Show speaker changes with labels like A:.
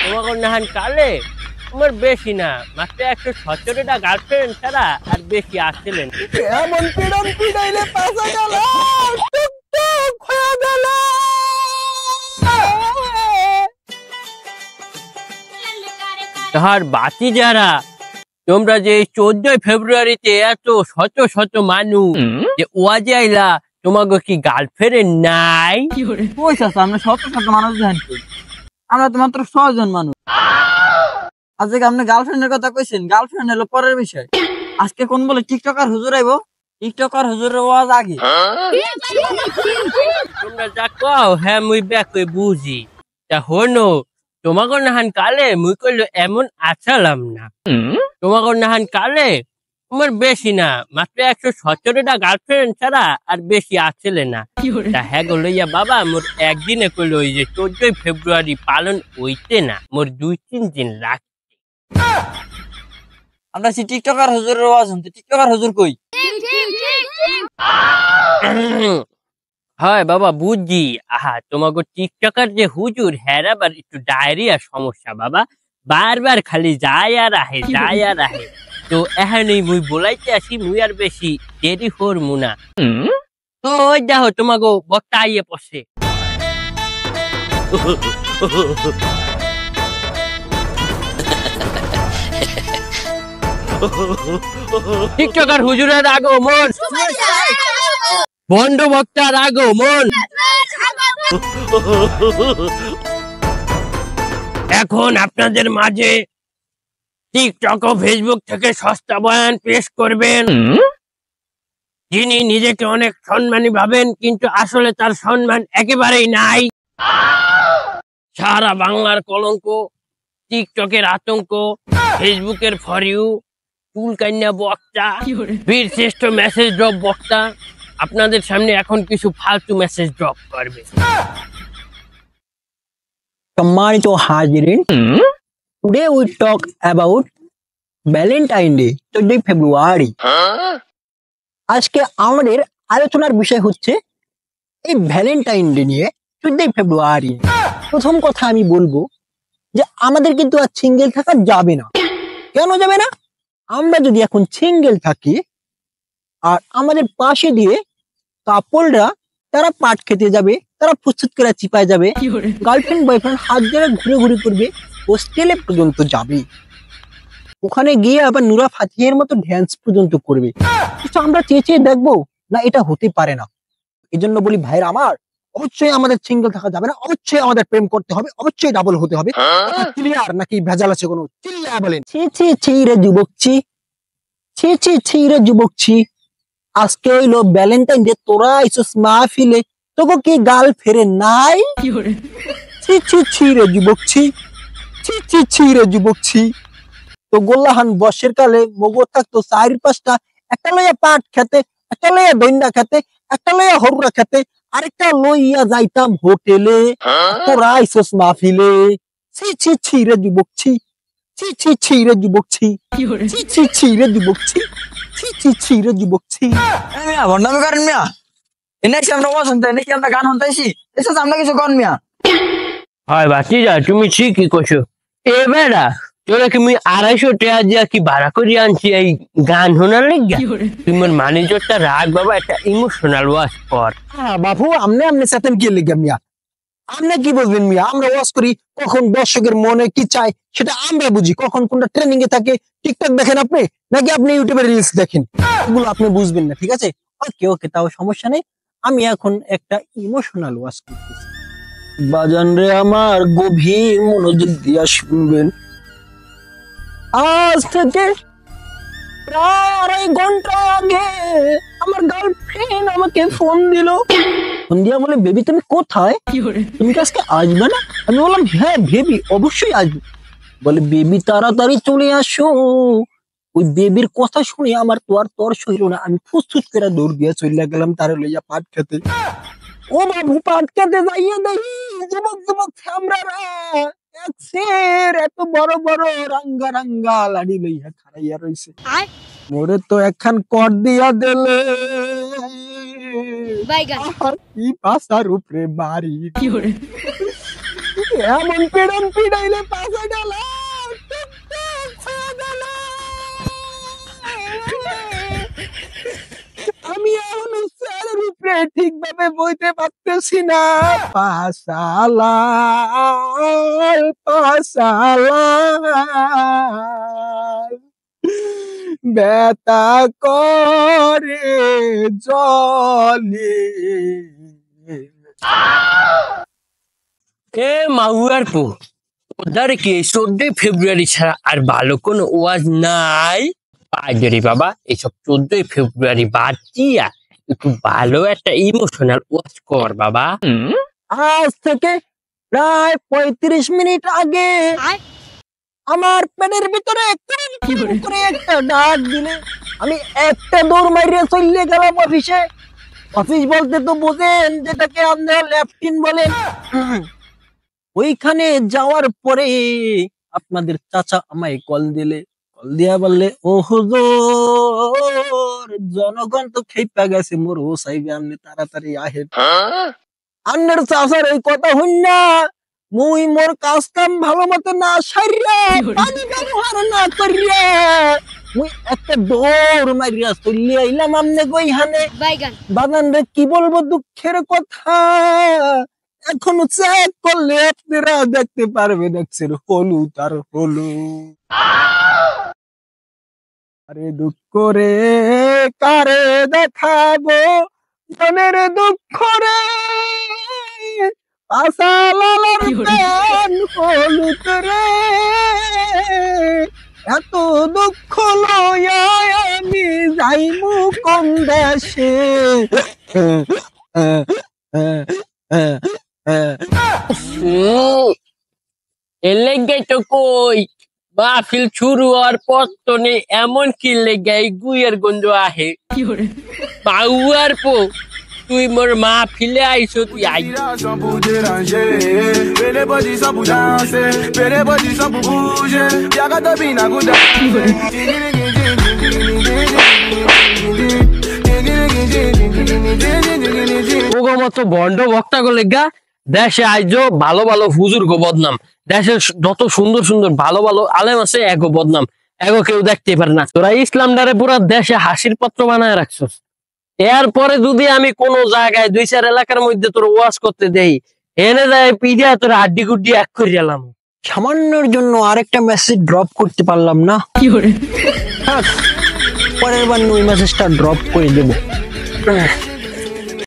A: তোমাকে নাহান কালে তোমার বেশি না মাত্র 117টা গার্লফ্রেন্ড ছাড়া আর বেশি আসছিলেন।
B: এমন পিড়ন পিড়াইলে পাশা গেল টুকটুক হয়ে গেল।
A: তাহার বাতি যারা তোমরা যে 14 ফেব্রুয়ারিতে এত শত শত মানুষ যে ওয়াজে আইলা তোমাকে কি গার্লফ্রেন্ড নাই?
B: আমরা শত শত মানুষ জানি, আমরা তো মাত্র 6 জন মানুষ। আজকে আপনি গার্লফ্রেন্ডের কথা কইছেন, গার্লফ্রেন্ড হলো পরের বিষয়। আজকে কোন বলে টিকটকার হুজুর আইবো, টিকটকার হুজুরের ওয়াজ আগে।
A: তোমরা যা কও হ্যাঁ মুই ব্যাকই বুঝি। তা হনো তোমাকে নাহান কালে মুই কইলো এমন আছালাম না। তোমাকে নাহান কালে তোমার বেশি না মাত্র 117টা গার্লফ্রেন্ড ছাড়া আর বেশি আসছিলে না। তা হ্যাঁ গো লইয়া বাবা মোর একদিনে কইলো ওই যে 14 ফেব্রুয়ারি পালন হইতে না, মোর 2-3 দিন লাগ।
B: আমরা সে টিকটকার হুজুরের ওয়াজ শুনতে, টিকটকার হুজুর কই?
A: হয় বাবা বুঝছি। আহা তোমাকে টিকটকার যে হুজুর হ্যাঁ আবার একটু ডায়রিয়া সমস্যা বাবা, বারবার খালি যায় আর আহে যায় আর আহে। তো এখানেই মুই বলাইতে আসি, মুই আর বেশি দেরি হরমু না। তো ওই দেখো তোমাকে বক্তা আইয়ে পড়ছে। টিকটকার হুজুরের আগমন, বন্ড বক্তার আগমন। এখন আপনাদের মাঝে টিকটক ও ফেসবুক থেকে সস্তা বয়ান পেশ করবেন যিনি নিজেকে অনেক সম্মানী ভাবেন, কিন্তু আসলে তার সম্মান একেবারেই নাই। সারা বাংলার কলঙ্ক, টিকটকের আতঙ্ক, ফেসবুকের ফর ইউ, চুলকান্যা বক্তা, বীর শ্রেষ্ঠ মেসেজ ড্রপ বক্তা আপনাদের সামনে এখন কিছু ফালতু মেসেজ ড্রপ করবে।
B: সম্মানিত হাজিরিন, today we talk about Valentine day 14 ফেব্রুয়ারি। আজকে আমাদের আলোচনার বিষয় হচ্ছে এই ভ্যালেন্টাইন ডে নিয়ে 14 ফেব্রুয়ারি। প্রথম কথা আমি বলবো যে আমাদের কিন্তু আর সিঙ্গেল থাকা যাবে না। কেন যাবে না? আমরা যদি এখন সিঙ্গেল থাকি আর আমাদের পাশে দিয়ে কাপলরা তারা পাট খেতে যাবে, তারা ফুসফুস করে চিপায় যাবে, গার্লফ্রেন্ড বয়ফ্রেন্ড হাত ধরে ঘুরে ঘুরে করবে, হোস্টেলে পর্যন্ত যাবে, ওখানে গিয়ে আবার নুরা ফাতিহের মতো ড্যান্স পর্যন্ত করবে। কিছু আমরা চেয়ে চেয়ে দেখবো না, এটা হতে পারে না। এই জন্য বলি ভাইরা আমার, অবশ্যই আমাদের সিঙ্গেল থাকা যাবে না, অবশ্যই আমাদের প্রেম করতে হবে, অবশ্যই ডাবল হতে হবে। ক্লিয়ার নাকি ভেজাল আছে কোনো? চিল্লায়া বলেন। ছি ছি ছি রে যুবক ছি, ছি ছি ছি রে যুবক ছি, আজকে হইলো ভ্যালেন্টাইন ডে, তোরা আইসোস মাহফিলে, তোকে কি গার্লফ্রেন্ড নাই? ছি ছি ছি রে যুবক ছি, ছি ছি ছি রে যুবক ছি। তো গোল্লাহান বর্ষের কালে মগো থাকতো 4-5টা, একটা লইয়া পাট খেতে, একটা লইয়া দইন্ডা খেতে, একটা লইয়া হরুরা খেতে, আরেকটা লইয়া যাইতাম হোটেলে, তোরা আইসোস মাহফিলে। ছি ছি ছি রে যুবক ছি, ছি ছি ছি রে যুবক ছি, ছি ছি ছি রে যুবক ছি, ছি ছি ছি রে যুবক ছি। মিয়া ভন্ডামি করেন মিয়া, এনে কি আমরা ওয়াজ শুনতে, এনে কি আমরা গান শুনতেছি, এসব আমরা কিছু কন মিয়া।
A: হয় বাতি যা তুমি ঠিকই কইছো। এ বেড়া তোরা কি মুই 250 টাকা দিয়া কি ভাড়া করে আনছি এই গান শোনার লাগিয়া? তোমার ম্যানেজারটা রাখ বাবা, একটা ইমোশনাল ওয়াজ কর।
B: বাবু আমনে আমনে সাথে কি লেগে মিয়া, আপনি কি বলবেন মিয়া? আমরা ওয়াজ করি, কখন দর্শকের মনে কি চাই সেটা আমরা বুঝি, কখন কোনটা ট্রেনিং এ থাকে। টিকটক দেখেন আপনি নাকি আপনি ইউটিউবে রিলস দেখেন, এগুলো আপনি বুঝবেন না, ঠিক আছে? ওকে ওকে, তাও সমস্যা নেই। আমি এখন একটা ইমোশনাল ওয়াজ করতেছি। বাজান রে আমার গভীর মনোযোগ দিয়া শুনবেন। আজ থেকে প্রায় 2.5 ঘন্টা আগে আমার গার্লফ্রেন্ড আমাকে ফোন দিল। ফোন দিয়া বলে, বেবি তুমি কোথায়, তুমি কি আজকে আসবে না? আমি বললাম হ্যাঁ বেবি অবশ্যই আসবে। বলে বেবি তাড়াতাড়ি চলে আসো। ওই বেবির কথা শুনে আমার তো আর তর সইল না, আমি ফুসফুস করে দৌড় দিয়ে চলে গেলাম তারে লইয়া পাট খেতে। ও বাবু পাট খেতে যাইয়া দেখি যুবক যুবক ছামড়ারা একসের এত বড় বড় রাঙ্গা রাঙ্গা লাড়ি লইয়া খাড়াইয়া রইছে। মোরে তো একখান কর দিয়া দিলে, কি পাশার উপরে বাড়ি। এমন পেড়ান পিড়াইলে পাশা ডালা আমি এখনো স্যারের উপরে ঠিকভাবে বইতে পারতেছি না। পাশালাল পাশালাল ব্যথা করে জলে।
A: এ মাহুয়ার পো, ওদের কি 14 ফেব্রুয়ারি ছাড়া আর ভালো কোনো ওয়াজ নাই? পাঁচজরি বাবা, এইসব 14 ফেব্রুয়ারি বাদ দিয়া একটু ভালো একটা ইমোশনাল ওয়াজ কর বাবা।
B: আজ থেকে প্রায় 35 মিনিট আগে আমার পেটের ভিতরে করে একটা ডাক দিলে আমি একটা দৌড় মারিয়ে চলে গেলাম অফিসে। অফিস বলতে তো বোঝেন যেটাকে আপনারা ল্যাপটিন বলেন। ওইখানে যাওয়ার পরে আপনাদের চাচা আমায় কল দিয়া বললে, ও হুজুর জনগণ তো খেপা গেছে, মোর ও সাইবে আপনি তাড়াতাড়ি আহেন। আন্নার চাচার এই কথা হইন না মুই মোর কাজ কাম ভালো মতো না সারিয়া পানি ব্যবহার না করিয়া মুই একটা দৌড় মারিয়া চলে আইলাম আমনে গইহানে। বাগান রে কি বলবো দুঃখের কথা, এখনো চেক করলে আপনারা দেখতে পারবেন এক্সের হলুদ আর হলুদ। আরে দুঃখ রে কারে দেখাবো মনের দুঃখ রে, পাশালালার প্রাণ হলুদ রে, এত দুঃখ লইয়া আমি যাইমু কোন দেশে।
A: এর লেগে তো কই মাহফিল শুরু হওয়ার পর তো নেই এমন কি লেগে গুয়ের গন্ধ আহে। মাহুয়ার পো, তুই মোর মাহফিলে আইছো, তুই আই মতো বন্ড বক্তা গো লেগা দেশে আইজো ভালো ভালো হুজুর গো বদনাম। দেশে যত সুন্দর সুন্দর ভালো ভালো আলেম আছে এগো বদনাম, এগো কেউ দেখতে পারে না। তোরা ইসলাম ডারে পুরা দেশে হাসির পাত্র বানায় রাখছস। এরপরে যদি আমি কোন জায়গায় 2-4 এলাকার মধ্যে তোর ওয়াজ করতে দেই, এনে যায় পিডিয়া তোর হাড্ডি গুড্ডি এক করে গেলাম।
B: সামান্যর জন্য আরেকটা মেসেজ ড্রপ করতে পারলাম না, পরের বার ওই মেসেজটা ড্রপ করে দেবো।